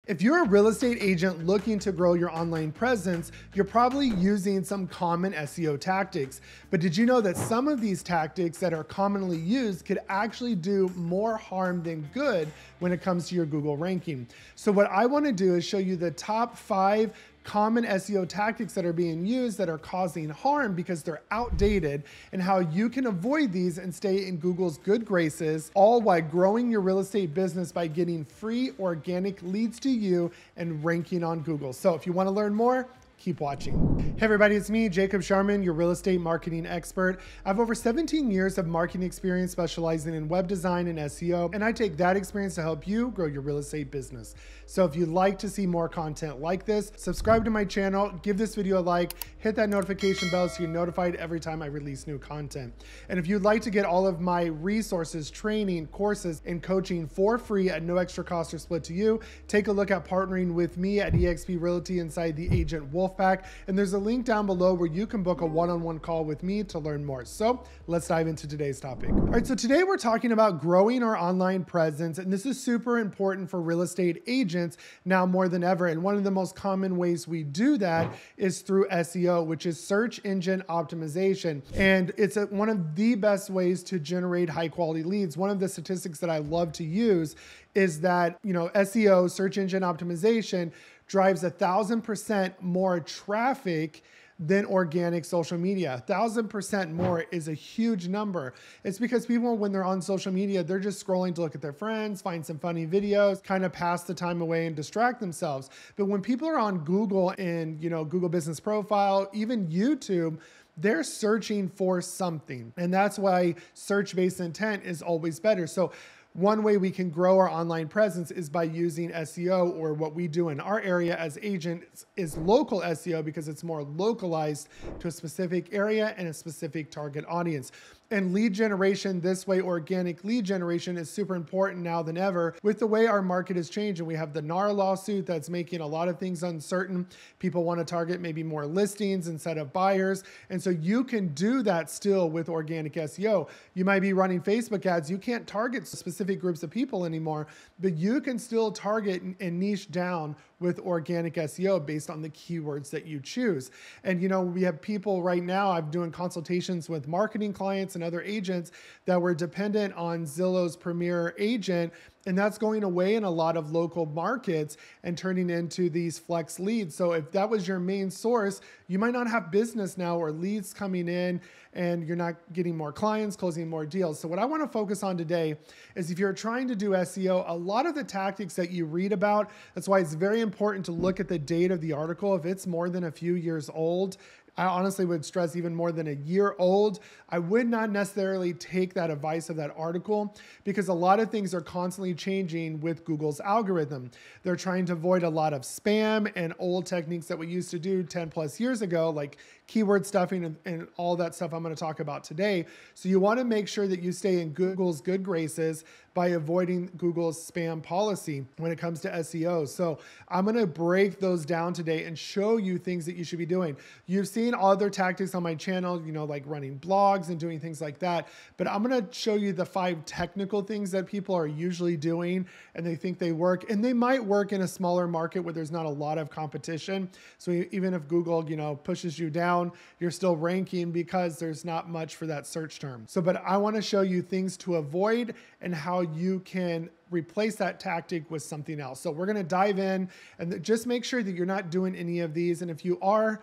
If you're a real estate agent looking to grow your online presence, you're probably using some common SEO tactics. But did you know that some of these tactics that are commonly used could actually do more harm than good when it comes to your Google ranking? So what I want to do is show you the top 5 common SEO tactics that are being used that are causing harm because they're outdated, and how you can avoid these and stay in Google's good graces, all while growing your real estate business by getting free organic leads to you and ranking on Google. So if you want to learn more, keep watching. Hey everybody, it's me, Jacob Shireman, your real estate marketing expert. I have over 17 years of marketing experience specializing in web design and SEO, and I take that experience to help you grow your real estate business. So if you'd like to see more content like this, subscribe to my channel, give this video a like, hit that notification bell so you're notified every time I release new content. And if you'd like to get all of my resources, training, courses, and coaching for free at no extra cost or split to you, take a look at partnering with me at eXp Realty inside the Agent Wolfpack. And there's a link down below where you can book a one-on-one call with me to learn more. So let's dive into today's topic. All right, so today we're talking about growing our online presence, and this is super important for real estate agents now more than ever. And one of the most common ways we do that is through SEO, which is search engine optimization. And it's one of the best ways to generate high quality leads. One of the statistics that I love to use is that, SEO, search engine optimization, drives 1,000% more traffic than organic social media. 1,000% more is a huge number. It's because people, when they're on social media, they're just scrolling to look at their friends, find some funny videos, kind of pass the time away and distract themselves. But when people are on Google and, Google Business Profile, even YouTube, they're searching for something. And that's why search-based intent is always better. So one way we can grow our online presence is by using SEO, or what we do in our area as agents is local SEO, because it's more localized to a specific area and a specific target audience. And lead generation this way, organic lead generation, is super important now than ever with the way our market has changed. And we have the NAR lawsuit that's making a lot of things uncertain. People want to target maybe more listings instead of buyers. And so you can do that still with organic SEO. You might be running Facebook ads. You can't target specific groups of people anymore, but you can still target and niche down with organic SEO based on the keywords that you choose. And we have people right now, I'm doing consultations with marketing clients and other agents that were dependent on Zillow's Premier Agent, and that's going away in a lot of local markets and turning into these flex leads. So if that was your main source, you might not have business now or leads coming in, and you're not getting more clients, closing more deals. So what I want to focus on today is, if you're trying to do SEO, a lot of the tactics that you read about, that's why it's very important to look at the date of the article. If it's more than a few years old, I honestly would stress even more than a year old, I would not necessarily take that advice of that article, because a lot of things are constantly changing with Google's algorithm. They're trying to avoid a lot of spam and old techniques that we used to do 10 plus years ago, like keyword stuffing and all that stuff I'm going to talk about today. So you want to make sure that you stay in Google's good graces by avoiding Google's spam policy when it comes to SEO. So I'm going to break those down today and show you things that you should be doing. You've seen other tactics on my channel, like running blogs and doing things like that. But I'm going to show you the 5 technical things that people are usually doing and they think they work. And they might work in a smaller market where there's not a lot of competition. So even if Google, pushes you down, you're still ranking because there's not much for that search term. But I want to show you things to avoid and how you can replace that tactic with something else. So we're going to dive in and just make sure that you're not doing any of these. And if you are,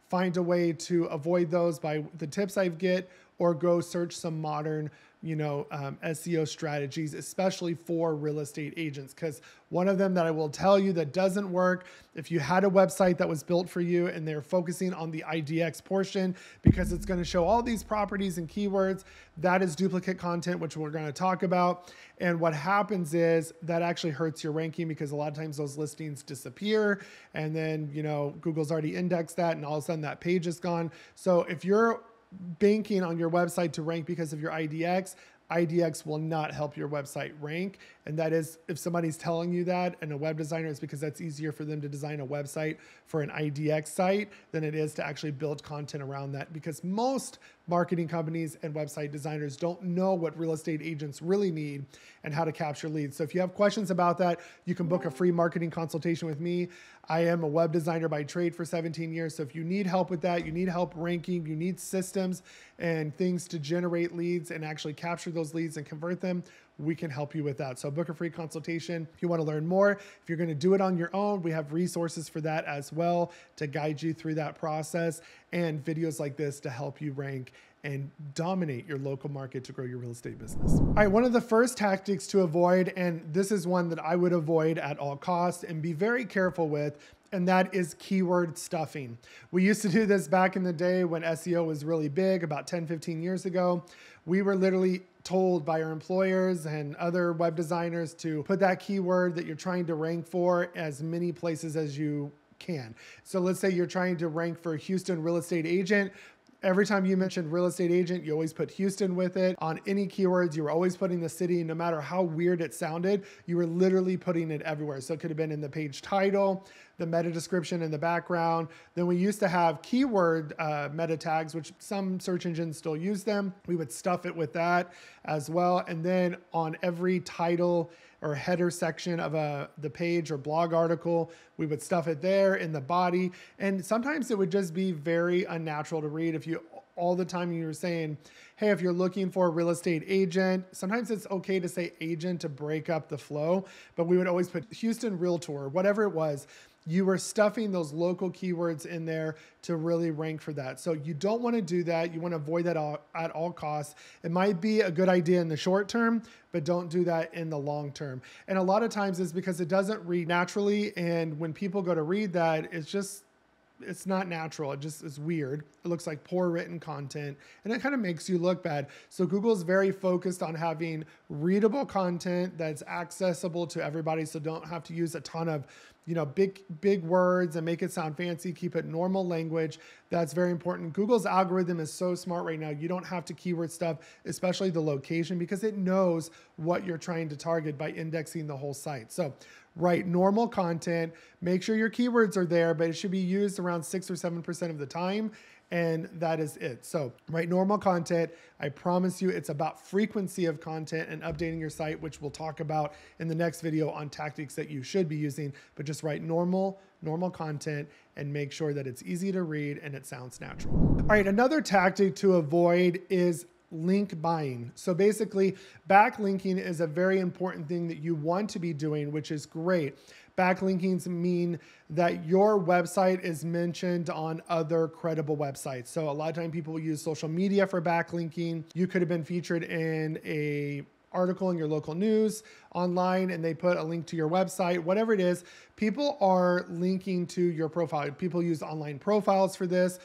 find a way to avoid those by the tips I get, or go search some modern SEO strategies, especially for real estate agents. Because one of them that I will tell you that doesn't work, if you had a website that was built for you and they're focusing on the IDX portion because it's going to show all these properties and keywords, that is duplicate content, which we're going to talk about. And what happens is that actually hurts your ranking, because a lot of times those listings disappear, and then Google's already indexed that, and all of a sudden that page is gone. So if you're banking on your website to rank because of your IDX, IDX will not help your website rank. And that is, if somebody's telling you that, and a web designer, it's because that's easier for them to design a website for an IDX site than it is to actually build content around that. Because most marketing companies and website designers don't know what real estate agents really need and how to capture leads. So if you have questions about that, you can book a free marketing consultation with me. I am a web designer by trade for 17 years. So if you need help with that, you need help ranking, you need systems and things to generate leads and actually capture those leads and convert them, we can help you with that. So book a free consultation. If you want to learn more, if you're going to do it on your own, we have resources for that as well to guide you through that process and videos like this to help you rank and dominate your local market to grow your real estate business. All right, one of the first tactics to avoid, and this is one that I would avoid at all costs and be very careful with, and that is keyword stuffing. We used to do this back in the day when SEO was really big, about 10, 15 years ago. We were literally told by our employers and other web designers to put that keyword that you're trying to rank for as many places as you can. So let's say you're trying to rank for Houston real estate agent. Every time you mentioned real estate agent, you always put Houston with it. On any keywords, you were always putting the city, no matter how weird it sounded, you were literally putting it everywhere. So it could have been in the page title, the meta description in the background. Then we used to have keyword meta tags, which some search engines still use them. We would stuff it with that as well. And then on every title or header section of the page or blog article, we would stuff it there in the body. And sometimes it would just be very unnatural to read if you all the time you were saying, hey, if you're looking for a real estate agent, sometimes it's okay to say agent to break up the flow, but we would always put Houston Realtor, whatever it was. You were stuffing those local keywords in there to really rank for that. So you don't want to do that. You want to avoid that at all costs. It might be a good idea in the short term, but don't do that in the long term. And a lot of times it's because it doesn't read naturally. And when people go to read that, it's not natural. It just is weird. It looks like poor written content and it kind of makes you look bad. So Google's very focused on having readable content that's accessible to everybody. So don't have to use a ton of, big words and make it sound fancy. Keep it normal language. That's very important. Google's algorithm is so smart right now. You don't have to keyword stuff, especially the location, because it knows what you're trying to target by indexing the whole site. So write normal content, make sure your keywords are there, but it should be used around 6 or 7% of the time. And that is it. So write normal content. I promise you it's about frequency of content and updating your site, which we'll talk about in the next video on tactics that you should be using, but just write normal content and make sure that it's easy to read and it sounds natural. All right, another tactic to avoid is link buying. So basically, backlinking is a very important thing that you want to be doing, which is great. Backlinkings mean that your website is mentioned on other credible websites. So a lot of time people use social media for backlinking. You could have been featured in an article in your local news online and they put a link to your website, whatever it is, people are linking to your profile. People use online profiles for this,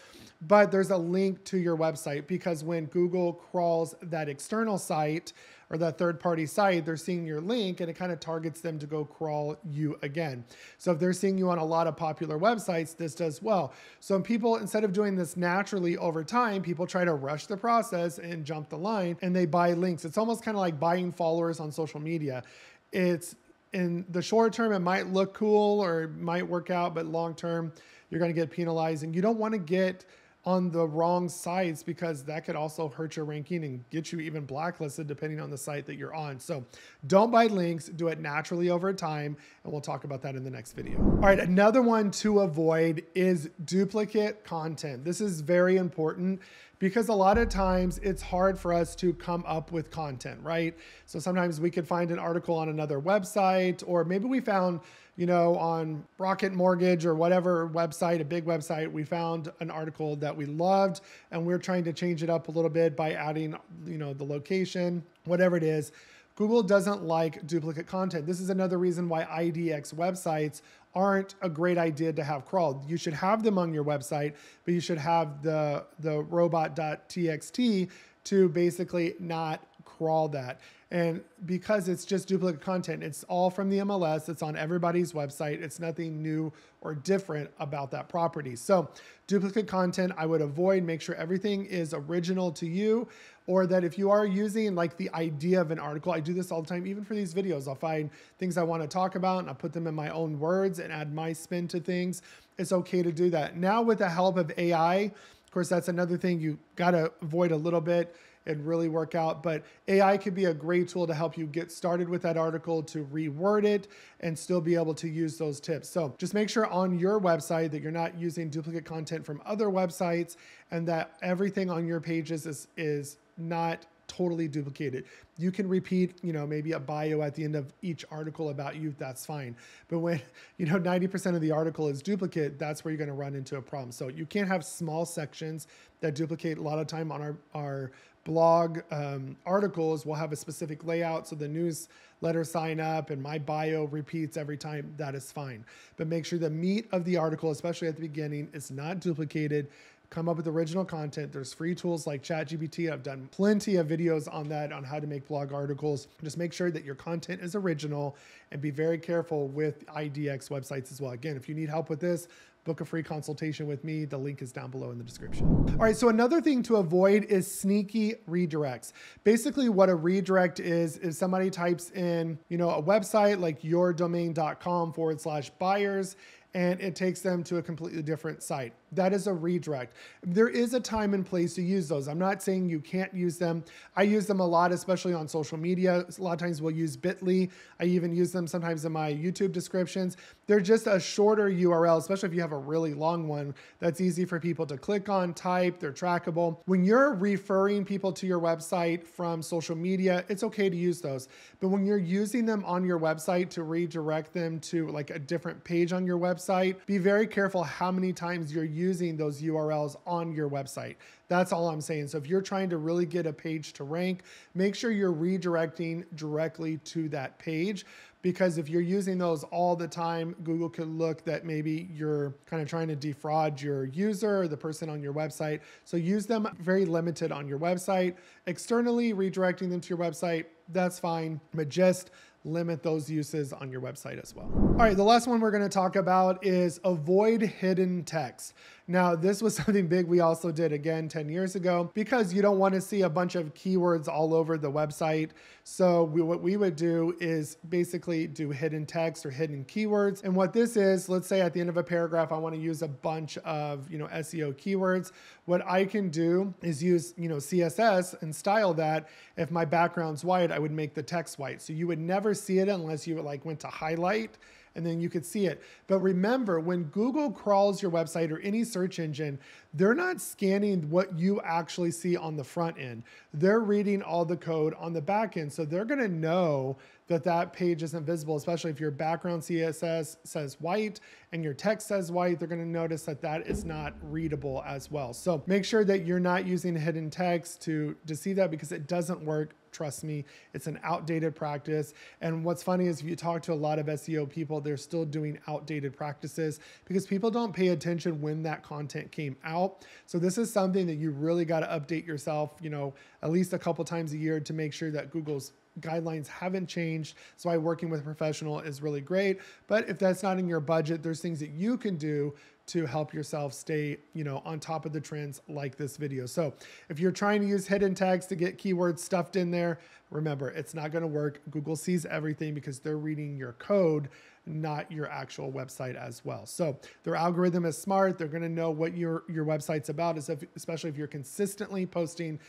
but there's a link to your website because when Google crawls that external site or that third-party site, they're seeing your link and it kind of targets them to go crawl you again. So if they're seeing you on a lot of popular websites, this does well. So people, instead of doing this naturally over time, people try to rush the process and jump the line and they buy links. It's almost kind of like buying followers on social media. It's in the short term, it might look cool or it might work out, but long term, you're going to get penalized and you don't want to get on the wrong sites because that could also hurt your ranking and get you even blacklisted depending on the site that you're on. So don't buy links, do it naturally over time. And we'll talk about that in the next video. All right, another one to avoid is duplicate content. This is very important because a lot of times it's hard for us to come up with content, right? So sometimes we could find an article on another website, or maybe we found, on Rocket Mortgage or whatever website, a big website, we found an article that we loved and we're trying to change it up a little bit by adding, the location, whatever it is. Google doesn't like duplicate content. This is another reason why IDX websites aren't a great idea to have crawled. You should have them on your website, but you should have the robot.txt to basically not crawl that. And because it's just duplicate content, it's all from the MLS, it's on everybody's website, it's nothing new or different about that property. So duplicate content I would avoid. Make sure everything is original to you, or that if you are using like the idea of an article, I do this all the time, even for these videos, I'll find things I want to talk about and I'll put them in my own words and add my spin to things. It's okay to do that. Now with the help of AI, course, that's another thing you got to avoid a little bit and really work out. But AI could be a great tool to help you get started with that article, to reword it and still be able to use those tips. So just make sure on your website that you're not using duplicate content from other websites and that everything on your pages is not totally duplicated. You can repeat, maybe a bio at the end of each article about you, that's fine. But when, 90% of the article is duplicate, that's where you're going to run into a problem. So you can't have small sections that duplicate. A lot of time on our blog articles, we'll have a specific layout. So the newsletter sign up and my bio repeats every time. That is fine. But make sure the meat of the article, especially at the beginning, is not duplicated. Come up with original content. There's free tools like ChatGPT. I've done plenty of videos on that, on how to make blog articles. Just make sure that your content is original and be very careful with IDX websites as well. Again, if you need help with this, book a free consultation with me. The link is down below in the description. All right, so another thing to avoid is sneaky redirects. Basically what a redirect is somebody types in, a website like yourdomain.com/buyers, and it takes them to a completely different site. That is a redirect. There is a time and place to use those. I'm not saying you can't use them. I use them a lot, especially on social media. A lot of times we'll use Bitly. I even use them sometimes in my YouTube descriptions. They're just a shorter URL, especially if you have a really long one that's easy for people to click on, type, they're trackable. When you're referring people to your website from social media, it's okay to use those. But when you're using them on your website to redirect them to like a different page on your website, be very careful how many times you're using those URLs on your website. That's all I'm saying. So if you're trying to really get a page to rank, make sure you're redirecting directly to that page, because if you're using those all the time, Google could look that maybe you're kind of trying to defraud your user or the person on your website. So use them very limited on your website. Externally redirecting them to your website, that's fine, but just limit those uses on your website as well. All right, the last one we're going to talk about is avoid hidden text. Now, this was something big we also did again 10 years ago, because you don't want to see a bunch of keywords all over the website. So what we would do is basically do hidden text or hidden keywords. And what this is, let's say at the end of a paragraph, I want to use a bunch of SEO keywords. What I can do is use CSS and style that. If my background's white, I would make the text white. So you would never see it unless you went to highlight, and then you could see it. But remember, when Google crawls your website or any search engine, they're not scanning what you actually see on the front end. They're reading all the code on the back end. So they're gonna know that that page isn't visible, especially if your background CSS says white and your text says white, they're gonna notice that that is not readable as well. So make sure that you're not using hidden text to see that, because it doesn't work. Trust me, it's an outdated practice. And what's funny is if you talk to a lot of SEO people, they're still doing outdated practices because people don't pay attention when that content came out. So this is something that you really got to update yourself, at least a couple times a year to make sure that Google's guidelines haven't changed. So why working with a professional is really great. But if that's not in your budget, there's things that you can do to help yourself stay, on top of the trends like this video. So if you're trying to use hidden tags to get keywords stuffed in there, remember, it's not going to work. Google sees everything because they're reading your code, not your actual website as well. So their algorithm is smart. They're going to know what your website's about, especially if you're consistently posting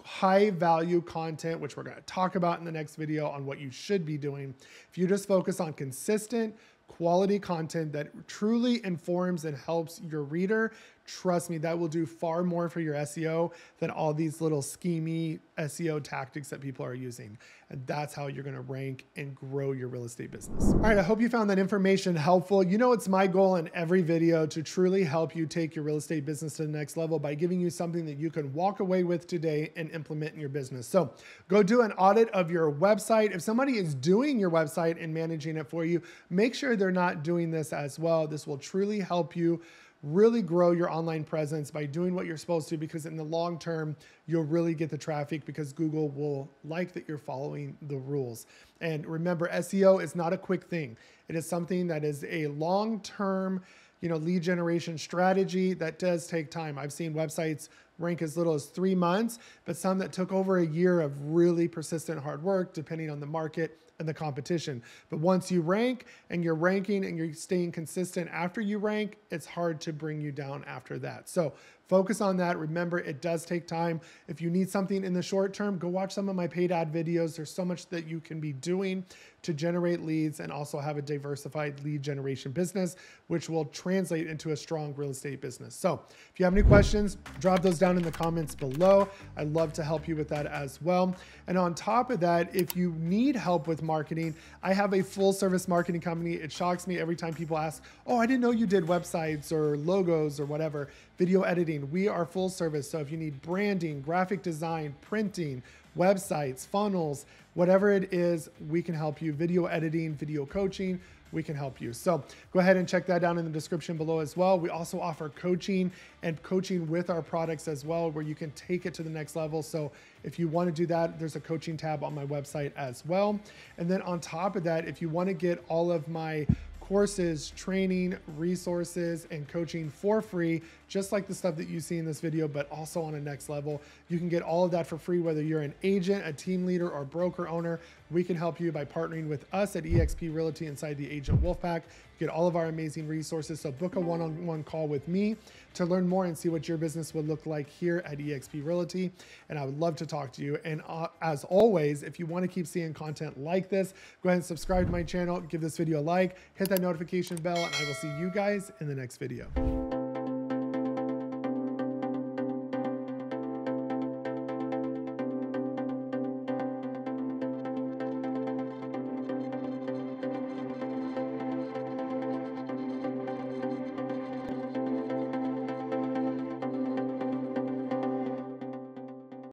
high value content, which we're going to talk about in the next video on what you should be doing. If you just focus on consistent quality content that truly informs and helps your reader, trust me, that will do far more for your SEO than all these little schemy SEO tactics that people are using. And that's how you're going to rank and grow your real estate business. All right, I hope you found that information helpful. It's my goal in every video to truly help you take your real estate business to the next level by giving you something that you can walk away with today and implement in your business. So go do an audit of your website. If somebody is doing your website and managing it for you, make sure they're not doing this as well. This will truly help you really grow your online presence by doing what you're supposed to, because in the long term, you'll really get the traffic because Google will like that you're following the rules. And remember, SEO is not a quick thing. It is something that is a long-term, lead generation strategy that does take time. I've seen websites rank as little as 3 months, but some that took over a year of really persistent hard work, depending on the market and the competition. But once you rank and you're ranking and you're staying consistent after you rank, it's hard to bring you down after that. So Focus on that. Remember, it does take time. If you need something in the short term, go watch some of my paid ad videos. There's so much that you can be doing to generate leads and also have a diversified lead generation business, which will translate into a strong real estate business. So if you have any questions, drop those down in the comments below. I'd love to help you with that as well. And on top of that, if you need help with marketing, I have a full service marketing company. It shocks me every time people ask, oh, I didn't know you did websites or logos or whatever, video editing. We are full service. So if you need branding, graphic design, printing, websites, funnels, whatever it is, we can help you. Video editing, video coaching, we can help you. So go ahead and check that down in the description below as well. We also offer coaching and coaching with our products as well, where you can take it to the next level. So if you want to do that, there's a coaching tab on my website as well. And then on top of that, if you want to get all of my courses, training, resources, and coaching for free, just like the stuff that you see in this video, but also on a next level. You can get all of that for free, whether you're an agent, a team leader, or broker owner. We can help you by partnering with us at eXp Realty inside the Agent Wolfpack. Get all of our amazing resources. So book a one-on-one call with me to learn more and see what your business would look like here at eXp Realty. And I would love to talk to you. And as always, if you want to keep seeing content like this, go ahead and subscribe to my channel, give this video a like, hit that notification bell, and I will see you guys in the next video.